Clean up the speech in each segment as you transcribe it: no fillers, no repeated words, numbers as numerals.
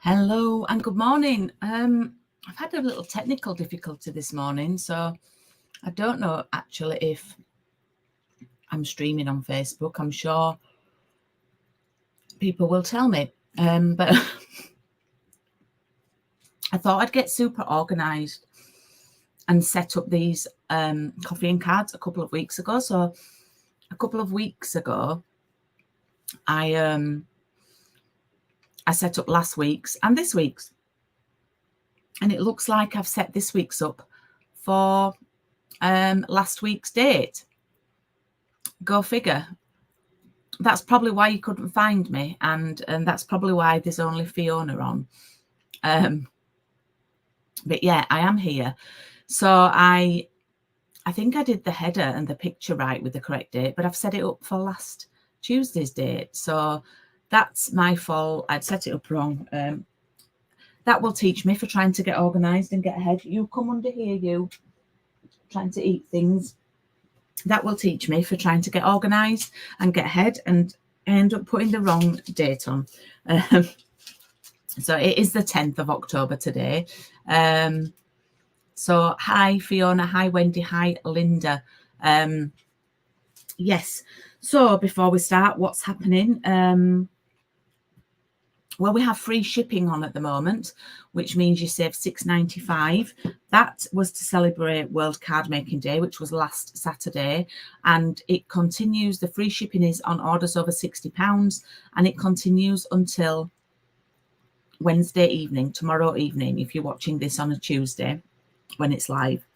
Hello and good morning. I've had a little technical difficulty this morning, so I don't know actually if I'm streaming on Facebook. I'm sure people will tell me, but I thought I'd get super organised and set up these coffee and cards a couple of weeks ago. So a couple of weeks ago, I set up last week's and this week's. And it looks like I've set this week's up for last week's date. Go figure. That's probably why you couldn't find me, and that's probably why there's only Fiona on. But yeah, I am here. So I think I did the header and the picture right with the correct date, but I've set it up for last Tuesday's date. So that's my fault. I'd set it up wrong. That will teach me for trying to get organised and get ahead. You come under here, you trying to eat things. That will teach me for trying to get organised and get ahead, and end up putting the wrong date on. So it is the 10th of October today. So hi Fiona, hi Wendy, hi Linda. Yes, so before we start, what's happening? Well, we have free shipping on at the moment, which means you save £6.95. That was to celebrate World Card Making Day, which was last Saturday, and it continues. The free shipping is on orders over £60, and it continues until Wednesday evening, tomorrow evening, if you're watching this on a Tuesday when it's live.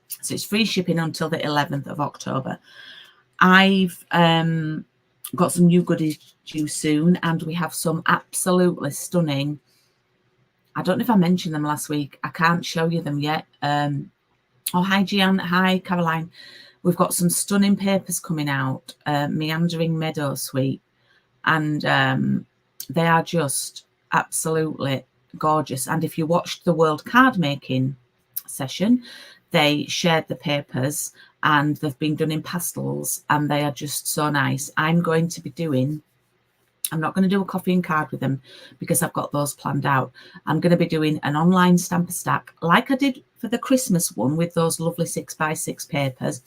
So it's free shipping until the 11th of October. I've got some new goodies due soon, and we have some absolutely stunning. I don't know if I mentioned them last week. I can't show you them yet. Oh, hi Gian, hi Caroline. We've got some stunning papers coming out, Meandering Meadow Suite, and they are just absolutely gorgeous. And if you watched the World Card Making session, they shared the papers, and they've been done in pastels, and they are just so nice. I'm not going to do a coffee and card with them because I've got those planned out. I'm going to be doing an online stamper stack like I did for the Christmas one with those lovely 6x6 papers.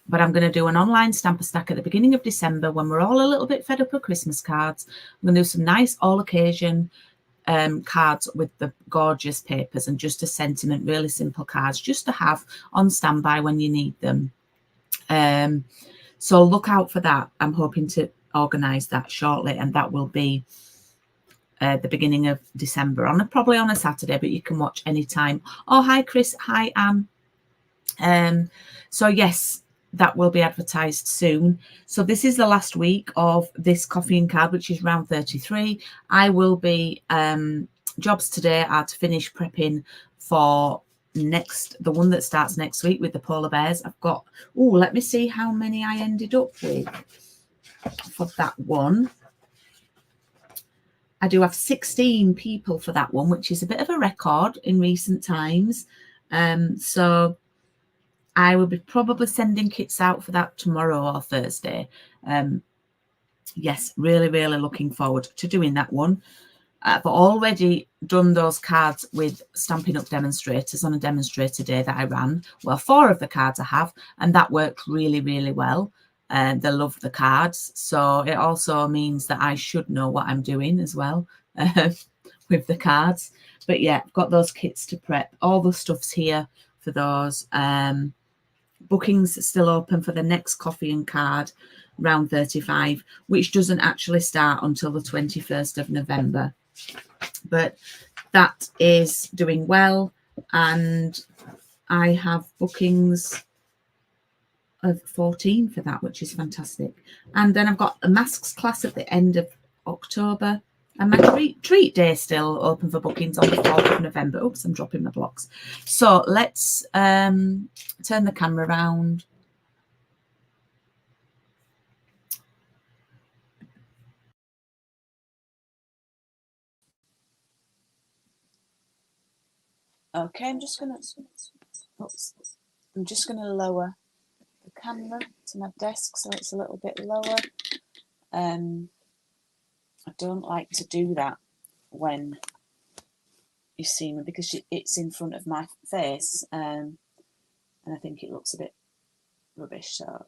But I'm going to do an online stamper stack at the beginning of December when we're all a little bit fed up with Christmas cards. I'm going to do some nice all occasion cards with the gorgeous papers, and just a sentiment, really simple cards just to have on standby when you need them. So look out for that. I'm hoping to organise that shortly, and that will be the beginning of December, probably on a Saturday, but you can watch anytime. Oh, hi Chris, hi Anne. So yes, that will be advertised soon. So this is the last week of this coffee and card, which is round 33. I will be jobs today are to finish prepping for the one that starts next week with the polar bears. I've got, let me see how many I ended up with for that one. I do have 16 people for that one, which is a bit of a record in recent times. So I will be probably sending kits out for that tomorrow or Thursday. Yes, really, really looking forward to doing that one. I've already done those cards with Stampin' Up demonstrators on a demonstrator day that I ran. Well, 4 of the cards I have, and that worked really, really well. They loved the cards. So it also means that I should know what I'm doing as well with the cards. But yeah, I've got those kits to prep. All the stuff's here for those. Bookings still open for the next coffee and card round 35, which doesn't actually start until the 21st of November. But that is doing well, and I have bookings of 14 for that, which is fantastic. And then I've got a masks class at the end of October, and my treat day still open for bookings on the 4th of November. Oops, I'm dropping my blocks. So let's turn the camera around. Okay, I'm just gonna lower the camera to my desk so it's a little bit lower. I don't like to do that when you see me, because it's in front of my face, and I think it looks a bit rubbish. So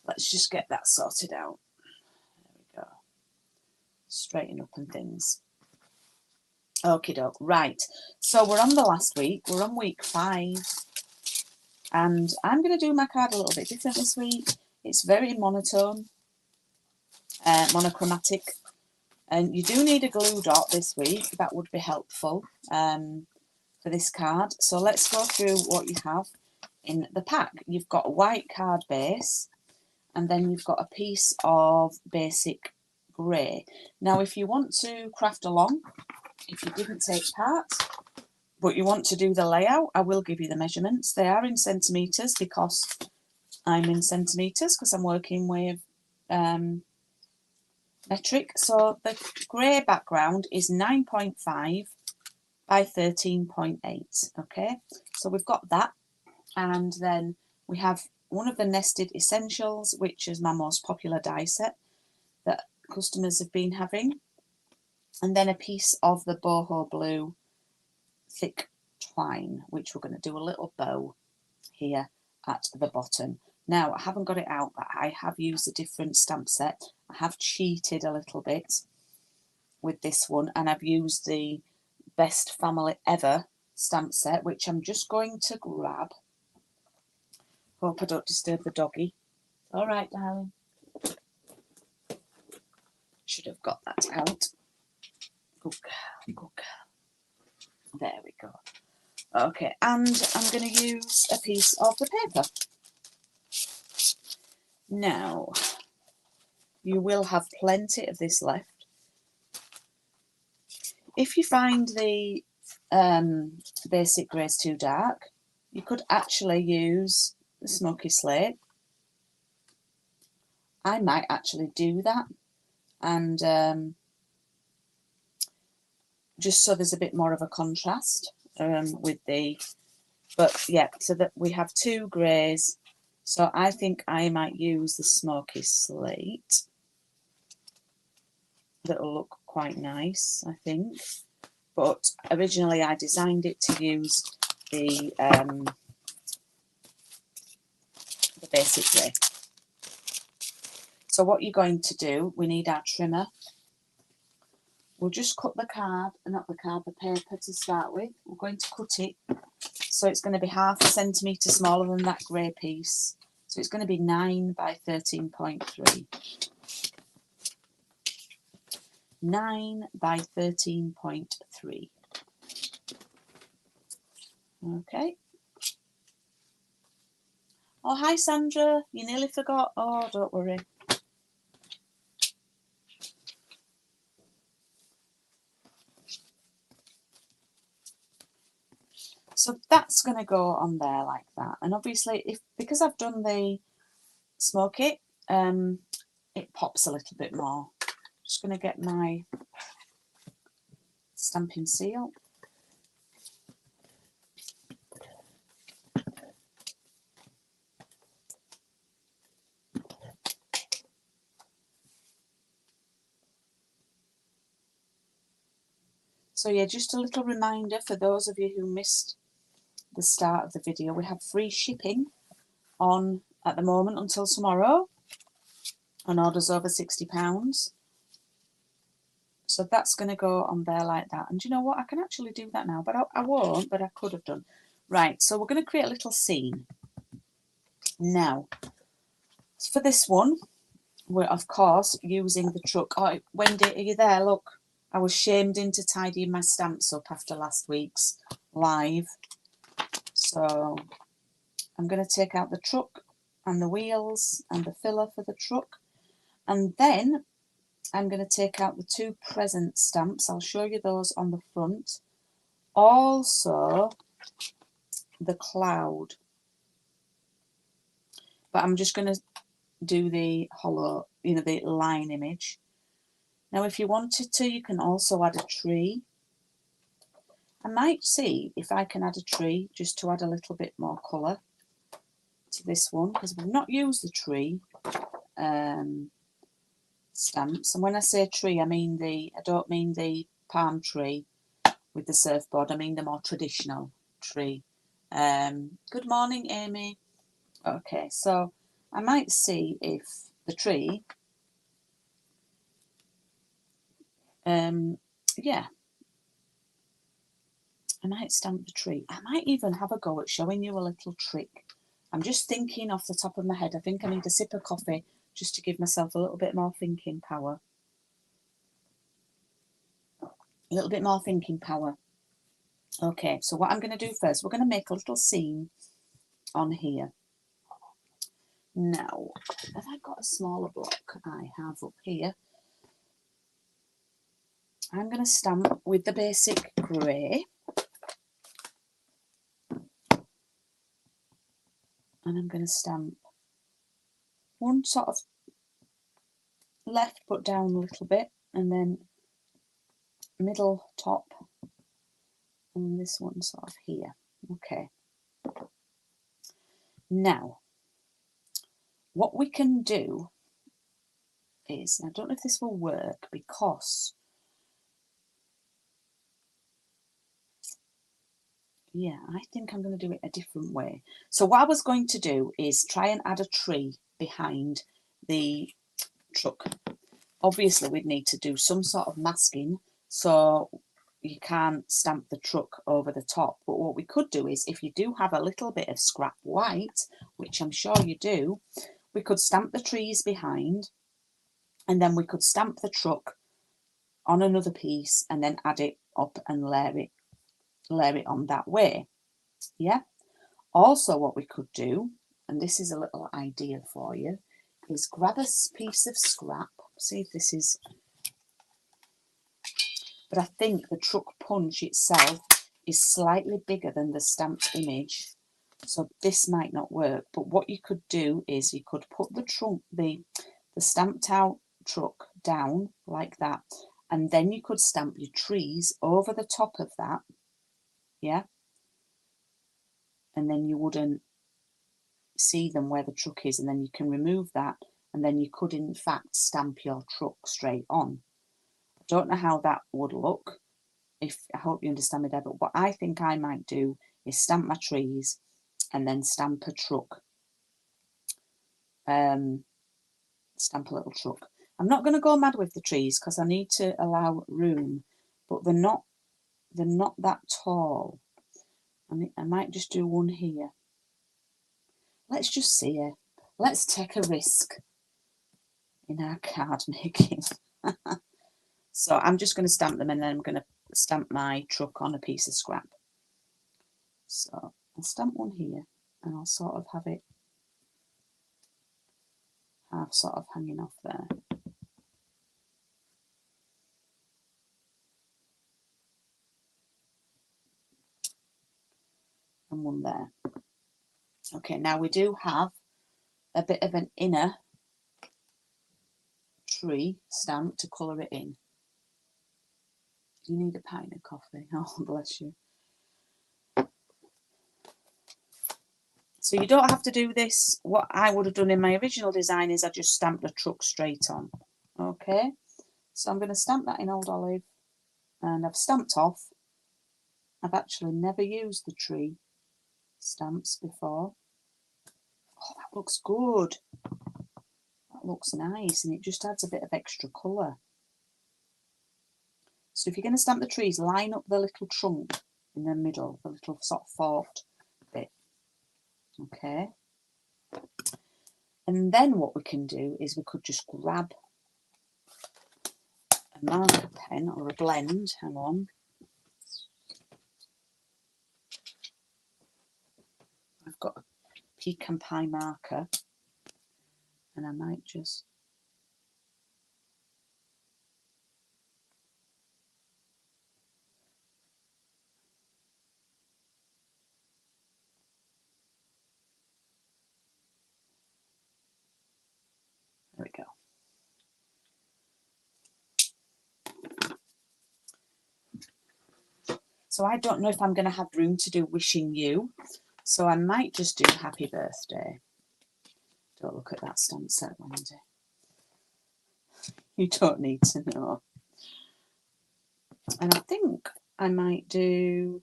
let's just get that sorted out. There we go. Straighten up and things. Okie doke. Right. So we're on the last week. We're on week 5. And I'm going to do my card a little bit different this week. It's very monotone, monochromatic. And you do need a glue dot this week. That would be helpful for this card. So let's go through what you have in the pack. You've got a white card base, and then you've got a piece of basic grey. Now, if you want to craft along, if you didn't take part, but you want to do the layout, I will give you the measurements. They are in centimetres because I'm in centimetres because I'm working with metric. So the grey background is 9.5 by 13.8. Okay, so we've got that, and then we have one of the nested essentials, which is my most popular die set that customers have been having, and then a piece of the boho blue thick twine, which we're going to do a little bow here at the bottom. Now, I haven't got it out, but I have used a different stamp set. I have cheated a little bit with this one, and I've used the Best Family Ever stamp set, which I'm just going to grab. Hope I don't disturb the doggy. All right, darling. Should have got that out. Good girl, good girl. There we go. Okay, and I'm going to use a piece of the paper. Now, you will have plenty of this left. If you find the basic greys too dark, you could actually use the smoky slate. I might actually do that, and just so there's a bit more of a contrast with the, but yeah, so that we have 2 greys. So I think I might use the smoky slate. That'll look quite nice, I think. But originally I designed it to use the basic grey. So what you're going to do, we need our trimmer. We'll just cut the card, not the card, the paper to start with. We're going to cut it, so it's going to be 1/2 centimetre smaller than that grey piece. So it's going to be 9 by 13.3. 9 by 13.3. Okay. Oh, hi Sandra. You nearly forgot. Oh, don't worry. So that's going to go on there like that. And obviously, because I've done the smoky, it pops a little bit more. Just going to get my stamping seal. So yeah, just a little reminder for those of you who missed the start of the video, we have free shipping on at the moment until tomorrow on orders over £60. So that's going to go on there like that. And you know what? I can actually do that now, but I won't, but I could have done. Right, so we're going to create a little scene. Now, for this one, we're, of course, using the truck. Oh, Wendy, are you there? Look, I was shamed into tidying my stamps up after last week's live. So I'm going to take out the truck and the wheels and the filler for the truck. And then I'm going to take out the 2 present stamps. I'll show you those on the front. Also, the cloud. But I'm just going to do the hollow, you know, the line image. Now, if you wanted to, you can also add a tree. I might see if I can add a tree just to add a little bit more colour to this one, because we've not used the tree stamps. And when I say tree, I don't mean the palm tree with the surfboard. I mean the more traditional tree. Good morning, Amy. Okay, so I might see if the tree, yeah, I might stamp the tree. I might even have a go at showing you a little trick. I'm just thinking off the top of my head. I think I need a sip of coffee just to give myself a little bit more thinking power. A little bit more thinking power. Okay, so what I'm going to do first, we're going to make a little scene on here. Now, have I got a smaller block? I have up here. I'm going to stamp with the basic grey. And I'm going to stamp one sort of left but down a little bit, and then middle top, and this one sort of here. Okay. Now, what we can do is, I don't know if this will work because, yeah, I think I'm going to do it a different way. So what I was going to do is try and add a tree behind the truck. Obviously, we'd need to do some sort of masking, so you can't stamp the truck over the top. But what we could do is, if you do have a little bit of scrap white, which I'm sure you do, we could stamp the trees behind, and then we could stamp the truck on another piece and then add it up and layer it on that way. Yeah. Also, what we could do, and this is a little idea for you, is grab a piece of scrap. See if this is, but I think the truck punch itself is slightly bigger than the stamped image, so this might not work. But what you could do is you could put the trunk, the stamped out truck down like that, and then you could stamp your trees over the top of that. Yeah. And then you wouldn't see them where the truck is, and then you can remove that, and then you could in fact stamp your truck straight on. I don't know how that would look. I hope you understand me there, but what I think I might do is stamp my trees and then stamp a truck. Stamp a little truck. I'm not going to go mad with the trees because I need to allow room, but they're not that tall. I might just do one here. Let's just see it. Let's take a risk in our card making. So I'm just going to stamp them, and then I'm going to stamp my truck on a piece of scrap. So I'll stamp one here, and I'll sort of have it sort of hanging off there. And one there. Okay, now we do have a bit of an inner tree stamp to colour it in. You need a pint of coffee. Oh, bless you. So you don't have to do this. What I would have done in my original design is I just stamped the truck straight on. Okay, so I'm going to stamp that in Old Olive, and I've stamped off. I've actually never used the tree stamps before. Oh, that looks good. That looks nice, and it just adds a bit of extra colour. So if you're going to stamp the trees, line up the little trunk in the middle, the little sort of forked bit. Okay. And then what we can do is we could just grab a marker pen or a blend. Hang on. I've got a pecan pie marker, and I might just there we go. So I don't know if I'm going to have room to do wishing you, so I might just do happy birthday. Don't look at that stamp set, Wendy. You don't need to know. And I think I might do,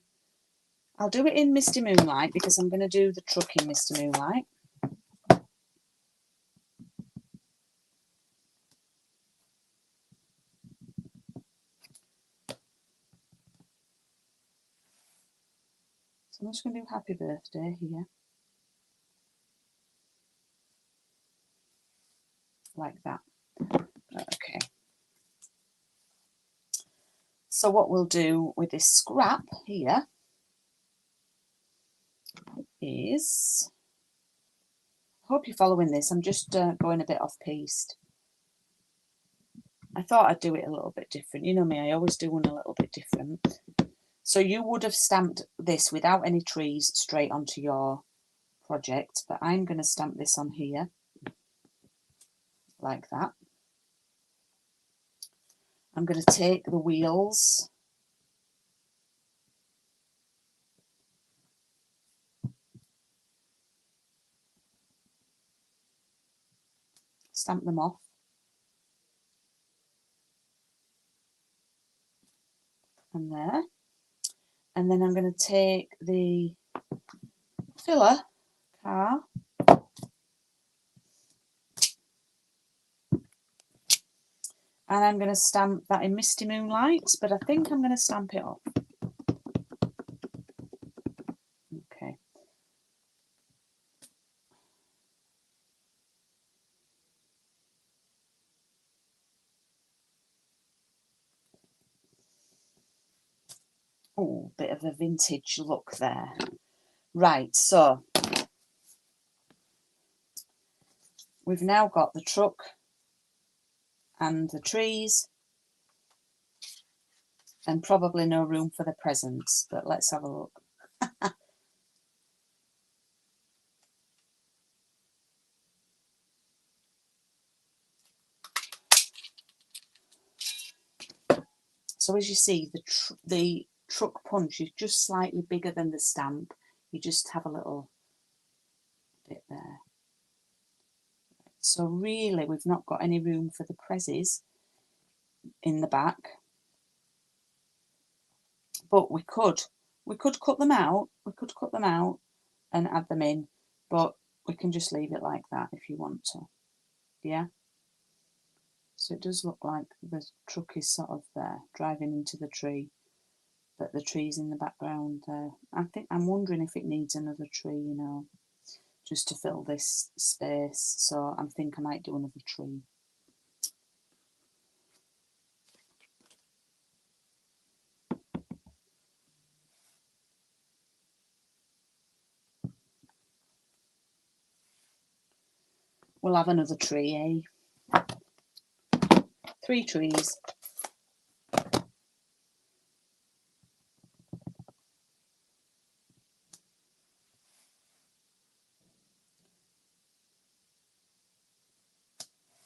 I'll do it in Misty Moonlight because I'm going to do the truck in Misty Moonlight. So I'm just going to do Happy Birthday here. Like that. Okay. So what we'll do with this scrap here is, I hope you're following this, I'm just going a bit off-piste. I thought I'd do it a little bit different. You know me, I always do one a little bit different. So you would have stamped this without any trees straight onto your project, but I'm going to stamp this on here like that. I'm going to take the wheels, stamp them off, and there. And then I'm going to take the filler car and I'm going to stamp that in Misty Moonlight, but I think I'm going to stamp it off. Okay. Oh, bit of a vintage look there. Right, so we've now got the truck and the trees and probably no room for the presents, but let's have a look. So as you see, the truck punch is just slightly bigger than the stamp. You just have a little bit there. So really, we've not got any room for the prezzies in the back, but we could cut them out. We could cut them out and add them in, but we can just leave it like that if you want to. Yeah. So it does look like the truck is sort of there, driving into the tree, but the tree's in the background there. I'm wondering if it needs another tree, you know, just to fill this space. So I think I might do another tree. We'll have another tree, eh? 3 trees.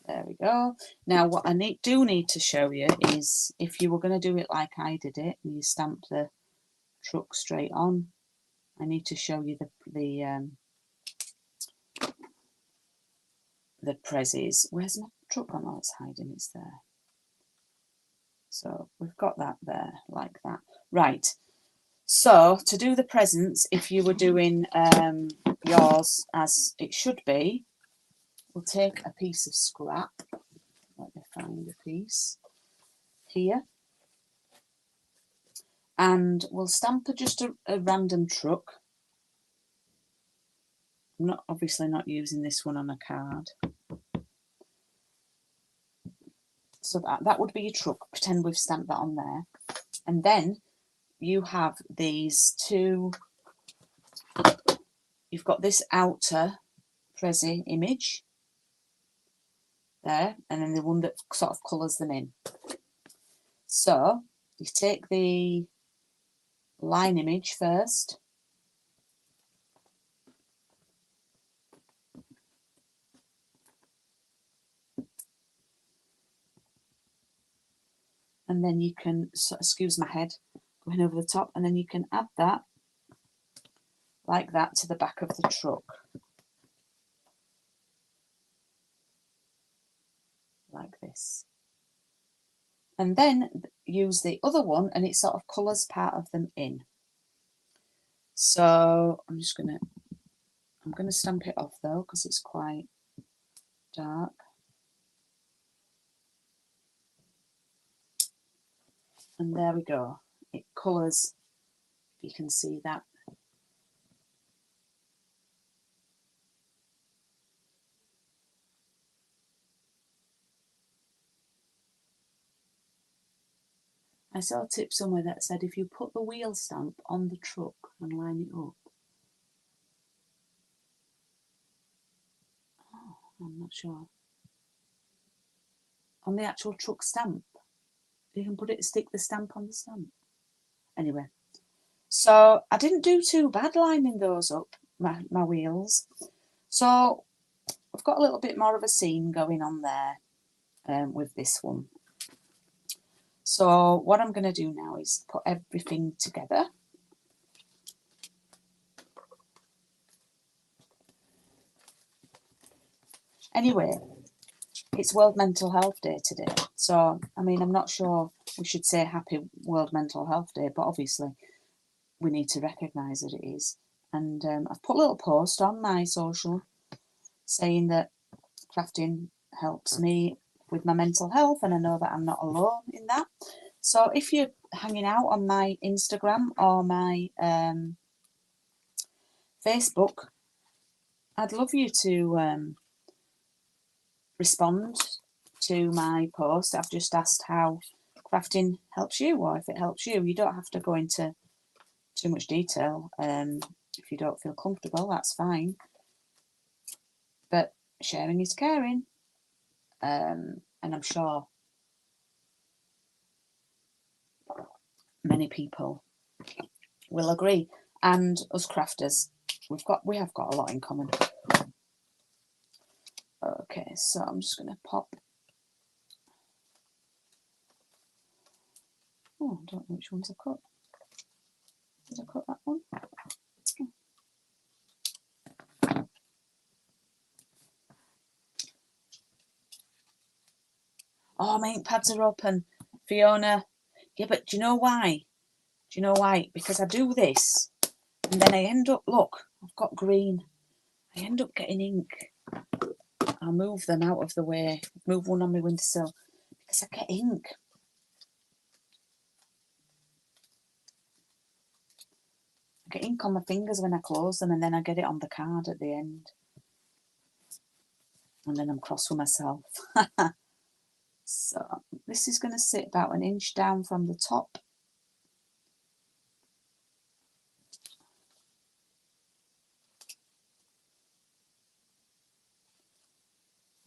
There we go. Now what I do need to show you is if you were going to do it like I did it, and you stamp the truck straight on, I need to show you the prezzies. Where's my truck on? Oh, it's hiding, it's there. So we've got that there, like that. Right, so to do the presents, if you were doing yours as it should be, we'll take a piece of scrap. Let me find a piece here. And we'll stamp just a random truck. I'm obviously not using this one on a card. So that would be your truck. Pretend we've stamped that on there. And then you have these two. You've got this outer prezzy image there, and then the one that sort of colours them in. So you take the line image first. And then you can, excuse my head, going over the top, and then you can add that like that to the back of the truck. Like this. and then use the other one and it sort of colours part of them in. So I'm gonna stamp it off though because it's quite dark. And there we go. It colours, you can see that. I saw a tip somewhere that said if you put the wheel stamp on the truck and line it up. Oh, I'm not sure. On the actual truck stamp. You can stick the stamp on the stamp. Anyway, so I didn't do too bad lining those up, my wheels. So I've got a little bit more of a scene going on there with this one. So what I'm going to do now is put everything together. Anyway, it's World Mental Health Day today. So, I mean, I'm not sure we should say Happy World Mental Health Day, but obviously we need to recognise that it is. And I've put a little post on my social saying that crafting helps me with my mental health, and I know that I'm not alone in that. So if you're hanging out on my Instagram or my Facebook, I'd love you to respond to my post. I've just asked how crafting helps you, or if it helps you. You don't have to go into too much detail. If you don't feel comfortable, that's fine. But sharing is caring. And I'm sure many people will agree. And us crafters, we have got a lot in common. Okay, so I'm just going to pop. Oh, I don't know which ones I cut. Did I cut that one? Oh, my ink pads are open, Fiona. Yeah, but do you know why? Do you know why? Because I do this, and then I end up, look, I've got green. I end up getting ink. I'll move them out of the way. Move one on my windowsill because I get ink. I get ink on my fingers when I close them, and then I get it on the card at the end. And then I'm cross with myself. So this is going to sit about an inch down from the top.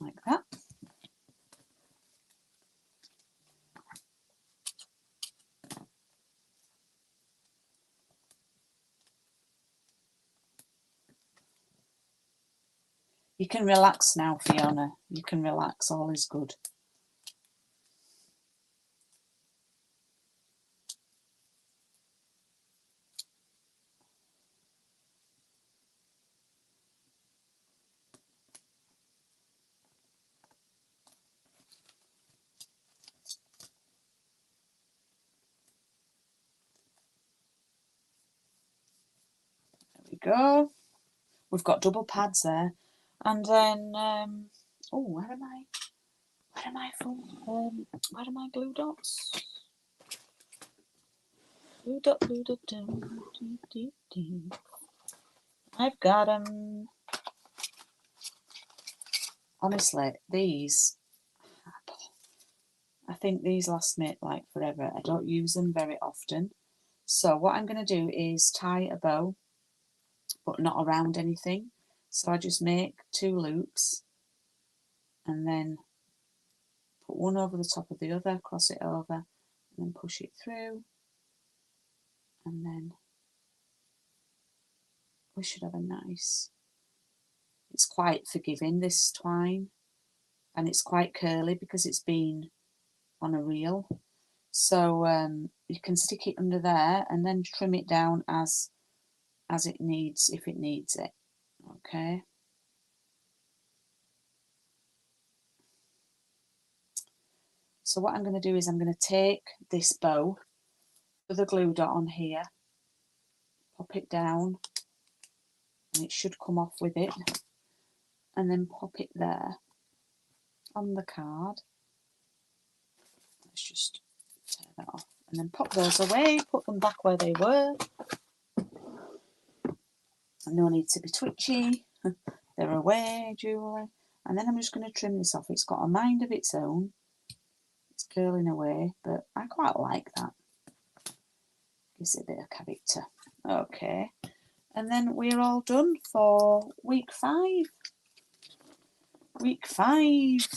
Like that. You can relax now, Fiona. You can relax. All is good. There we go. We've got double pads there. And then, oh, where am I? Where are my glue dots? Glue dot, glue dot, I've got them. Honestly, these, I think these last me like forever. I don't use them very often. So what I'm going to do is tie a bow, but not around anything. So I just make 2 loops and then put one over the top of the other, cross it over, and then push it through. And then we should have a nice, it's quite forgiving, this twine, and it's quite curly because it's been on a reel. So you can stick it under there and then trim it down as it needs, if it needs it. Okay. So what I'm going to do is I'm going to take this bow with a glue dot on here, pop it down, and it should come off with it, and then pop it there on the card. Let's just tear that off, and then pop those away, put them back where they were. And no need to be twitchy. They're away, Julie. And then I'm just going to trim this off. It's got a mind of its own. It's curling away, but I quite like that. Gives it a bit of character. Okay. And then we're all done for week 5. Week 5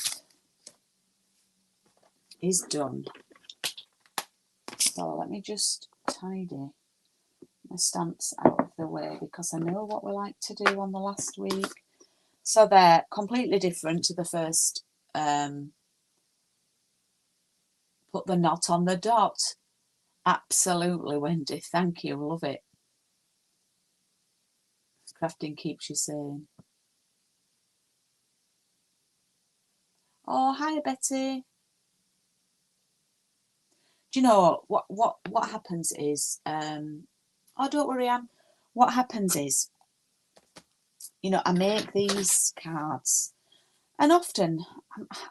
is done. So let me just tidy my stamps out of the way, because I know what we like to do on the last week. So they're completely different to the first. Put the knot on the dot. Absolutely, Wendy. Thank you. Love it. Crafting keeps you sane. Oh, hi, Betty. Do you know what happens is, oh, don't worry, Anne. What happens is, you know, I make these cards, and often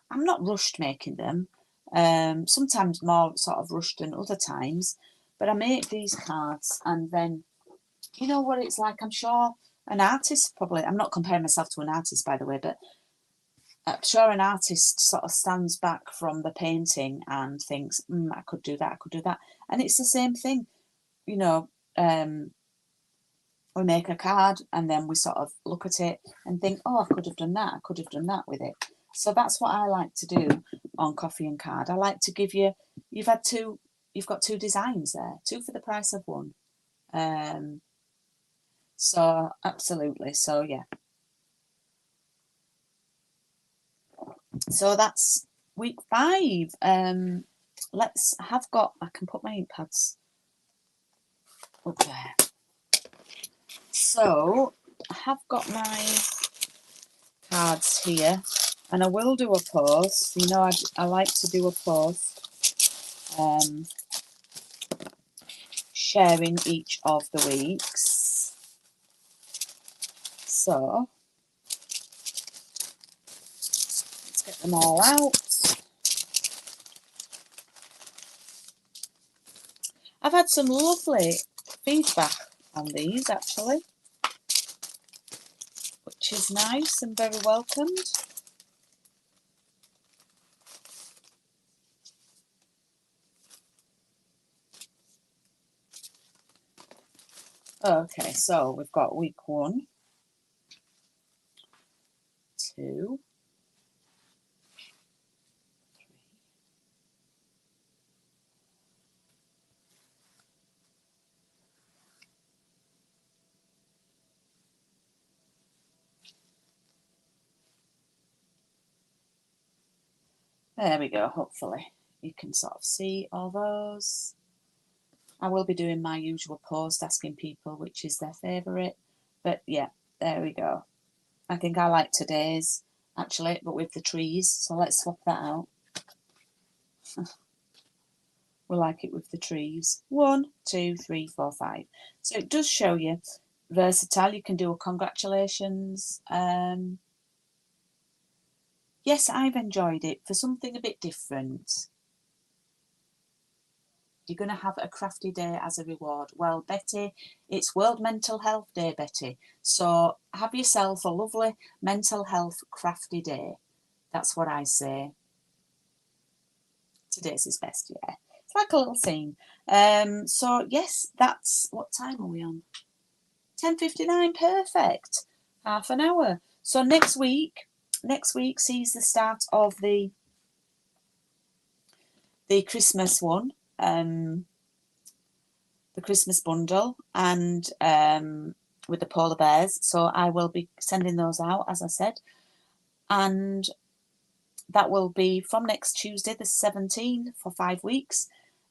I'm not rushed making them. Sometimes more sort of rushed than other times, but I make these cards, and then, you know what it's like. I'm sure an artist probably, I'm not comparing myself to an artist, by the way, but I'm sure an artist sort of stands back from the painting and thinks, I could do that, I could do that. And it's the same thing, you know, we make a card and then we sort of look at it and think, oh, I could have done that, I could have done that with it. So that's what I like to do on Coffee and Card. I like to give you, you've got 2 designs there, 2 for the price of 1. So absolutely, so yeah. So that's week 5. Let's have got, I can put my ink pads up there. So I have got my cards here, and I will do a post. You know, I like to do a post sharing each of the weeks. So let's get them all out. I've had some lovely feedback on these, actually, which is nice and very welcomed. Okay, so we've got week 1, 2, 3. There we go, hopefully you can sort of see all those. I will be doing my usual post asking people which is their favourite, but yeah, there we go. I think I like today's, actually, but with the trees, so let's swap that out. We like it with the trees. 1, 2, 3, 4, 5. So it does show you versatile. You can do a congratulations. Yes, I've enjoyed it for something a bit different. You're going to have a crafty day as a reward. Well, Betty, it's World Mental Health Day, Betty. So have yourself a lovely mental health crafty day. That's what I say. Today's is best, yeah. It's like a little scene. So yes, that's, what time are we on? 10:59, perfect. Half an hour. So next week sees the start of the Christmas one, the Christmas bundle, and with the polar bears. So I will be sending those out, as I said, and that will be from next Tuesday the 17th for 5 weeks.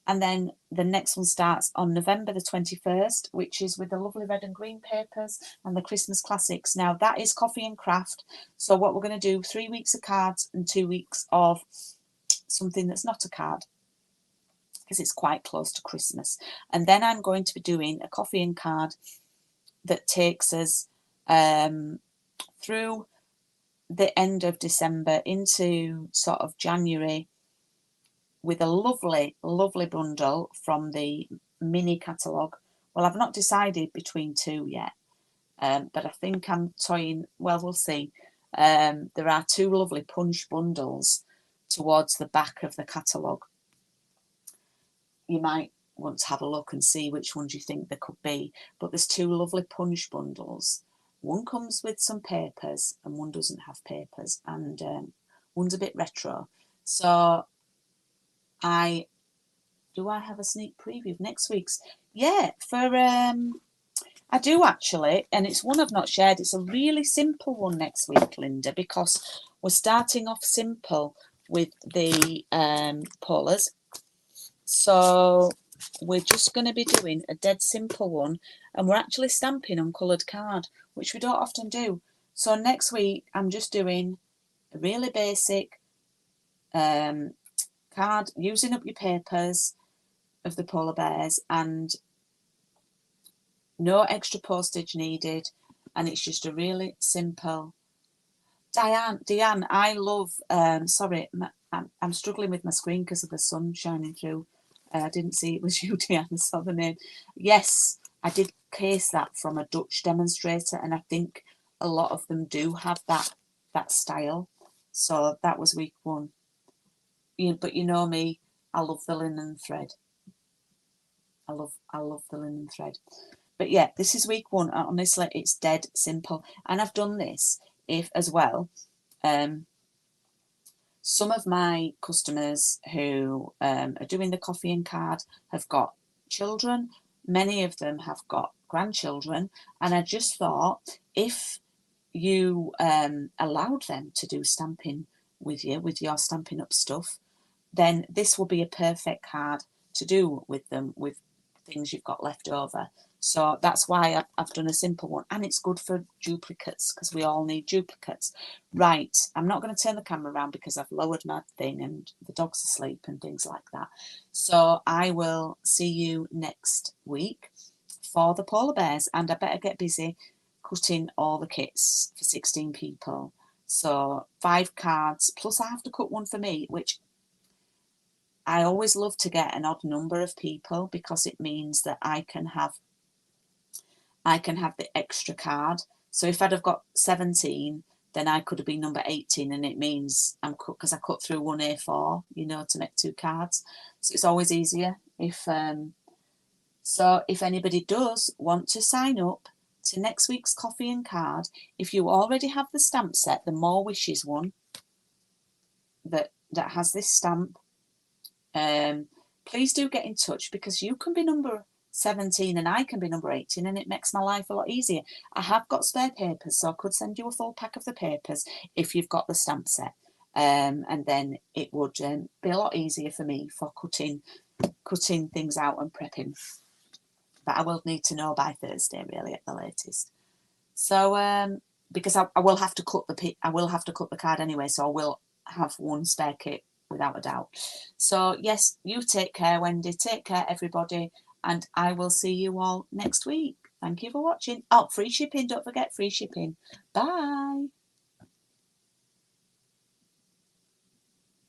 And then the next one starts on November the 21st, which is with the lovely red and green papers and the Christmas classics. Now, that is coffee and craft. So what we're going to do, 3 weeks of cards and 2 weeks of something that's not a card, because it's quite close to Christmas. And then I'm going to be doing a coffee and card that takes us through the end of December into sort of January, with a lovely, lovely bundle from the mini catalogue. Well, I've not decided between two yet, but I think I'm toying, well, we'll see. There are two lovely punch bundles towards the back of the catalogue. You might want to have a look and see which ones you think there could be, but there's two lovely punch bundles. One comes with some papers and one doesn't have papers, and one's a bit retro. So I have a sneak preview of next week's? Yeah, I do actually, and it's one I've not shared. It's a really simple one next week, Linda, because we're starting off simple with the polars. So we're just going to be doing a dead simple one, and we're actually stamping on coloured card, which we don't often do. So next week I'm just doing a really basic card, using up your papers of the polar bears, and no extra postage needed, and it's just a really simple. Diane, I love, sorry, I'm struggling with my screen because of the sun shining through. I didn't see it was you, Diane. I saw the name. Yes, I did case that from a Dutch demonstrator, and I think a lot of them do have that style. So that was week one. But you know me, I love the linen thread. I love the linen thread. But yeah, this is week one. Honestly, it's dead simple. And I've done this as well. Some of my customers who are doing the coffee and card have got children. Many of them have got grandchildren. And I just thought, if you allowed them to do stamping with you, with your Stampin' Up stuff, then this will be a perfect card to do with them, with things you've got left over. So that's why I've done a simple one, and it's good for duplicates, because we all need duplicates. Right, I'm not going to turn the camera around because I've lowered my thing and the dog's asleep and things like that. So I will see you next week for the polar bears, and I better get busy cutting all the kits for 16 people. So 5 cards, plus I have to cut one for me, which I always love to get an odd number of people, because it means that I can have the extra card. So if I'd have got 17, then I could have been number 18, and it means because I cut through one A4, to make 2 cards. So it's always easier if so if anybody does want to sign up to next week's coffee and card, if you already have the stamp set, the More Wishes one that has this stamp, please do get in touch, because you can be number 17 and I can be number 18, and it makes my life a lot easier. I have got spare papers, so I could send you a full pack of the papers if you've got the stamp set, and then it would be a lot easier for me for cutting things out and prepping. But I will need to know by Thursday, really, at the latest. So because I will have to cut the card anyway, so I will have one spare kit without a doubt. So yes, you take care, Wendy. Take care, everybody. And I will see you all next week. Thank you for watching. Oh, free shipping. Don't forget free shipping. Bye.